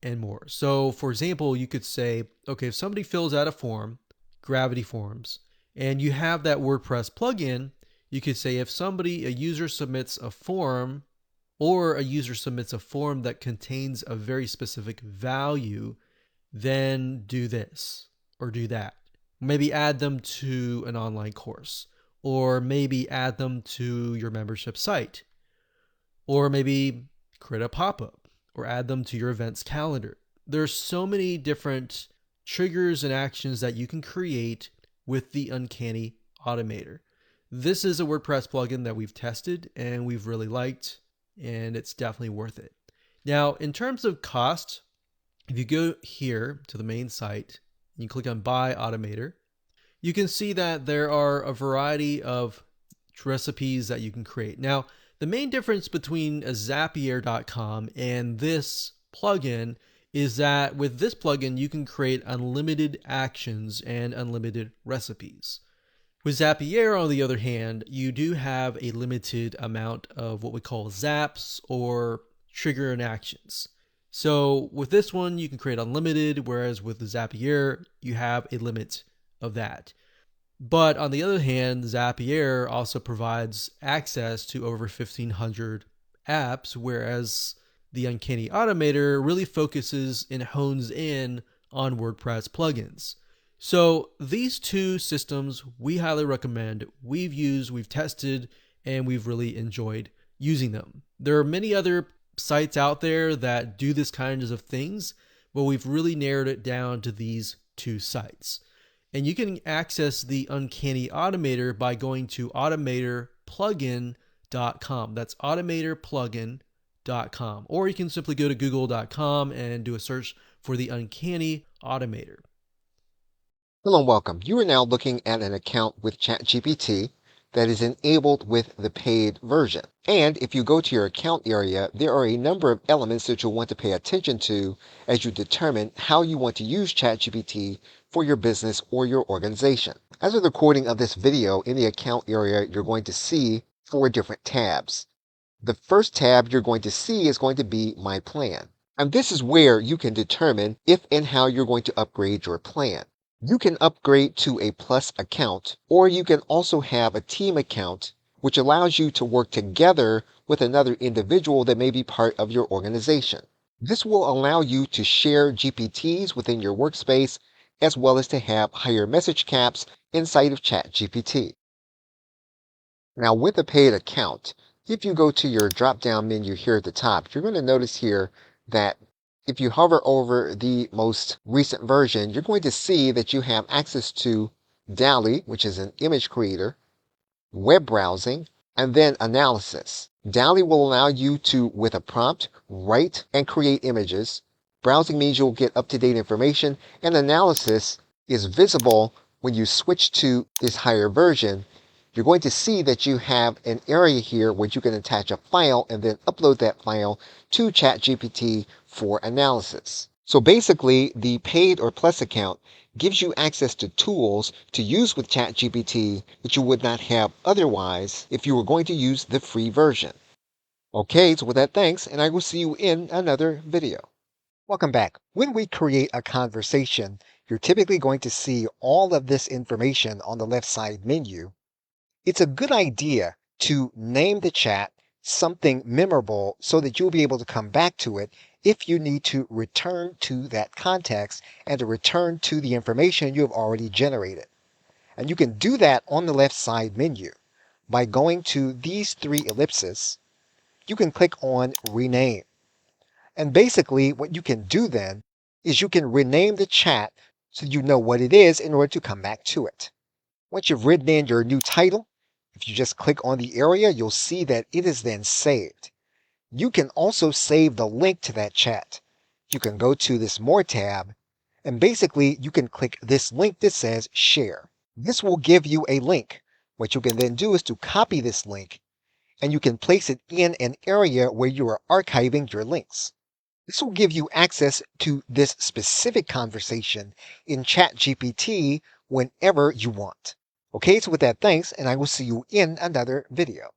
and more. So for example, you could say, okay, if somebody fills out a form, Gravity Forms, and you have that WordPress plugin, you could say if a user submits a form, or a user submits a form that contains a very specific value, then do this or do that. Maybe add them to an online course, or maybe add them to your membership site, or maybe create a pop-up or add them to your events calendar. There's so many different triggers and actions that you can create with the Uncanny Automator. This is a WordPress plugin that we've tested and we've really liked, and it's definitely worth it. Now, in terms of cost, if you go here to the main site and you click on Buy Automator, you can see that there are a variety of recipes that you can create. Now, the main difference between a Zapier.com and this plugin is that with this plugin, you can create unlimited actions and unlimited recipes. With Zapier, on the other hand, you do have a limited amount of what we call zaps or trigger and actions. So with this one, you can create unlimited, whereas with the Zapier, you have a limit of that. But on the other hand, Zapier also provides access to over 1,500 apps, whereas the Uncanny Automator really focuses and hones in on WordPress plugins. So these two systems we highly recommend. We've used, we've tested, and we've really enjoyed using them. There are many other sites out there that do this kinds of things, but we've really narrowed it down to these two sites. And you can access the Uncanny Automator by going to automatorplugin.com. That's automatorplugin.com. Or you can simply go to google.com and do a search for the Uncanny Automator. Hello and welcome. You are now looking at an account with ChatGPT that is enabled with the paid version. And if you go to your account area, there are a number of elements that you'll want to pay attention to as you determine how you want to use ChatGPT for your business or your organization. As of the recording of this video, in the account area, you're going to see 4 different tabs. The first tab you're going to see is going to be My Plan. And this is where you can determine if and how you're going to upgrade your plan. You can upgrade to a Plus account, or you can also have a team account, which allows you to work together with another individual that may be part of your organization. This will allow you to share GPTs within your workspace, as well as to have higher message caps inside of ChatGPT. Now, with a paid account, if you go to your drop-down menu here at the top, you're going to notice here that if you hover over the most recent version, you're going to see that you have access to DALL-E, which is an image creator, web browsing, and then analysis. DALL-E will allow you to, with a prompt, write and create images. Browsing means you'll get up-to-date information, and analysis is visible when you switch to this higher version. You're going to see that you have an area here where you can attach a file and then upload that file to ChatGPT for analysis. So basically, the paid or Plus account gives you access to tools to use with ChatGPT that you would not have otherwise if you were going to use the free version. Okay, so with that, thanks, and I will see you in another video. Welcome back. When we create a conversation, you're typically going to see all of this information on the left side menu. It's a good idea to name the chat something memorable so that you'll be able to come back to it if you need to return to that context and to return to the information you have already generated. And you can do that on the left side menu by going to these 3 ellipses. You can click on Rename. And basically what you can do then is you can rename the chat so you know what it is in order to come back to it. Once you've written in your new title, if you just click on the area, you'll see that it is then saved. You can also save the link to that chat. You can go to this More tab, and basically you can click this link that says Share. This will give you a link. What you can then do is to copy this link, and you can place it in an area where you are archiving your links. This will give you access to this specific conversation in ChatGPT whenever you want. Okay, so with that, thanks, and I will see you in another video.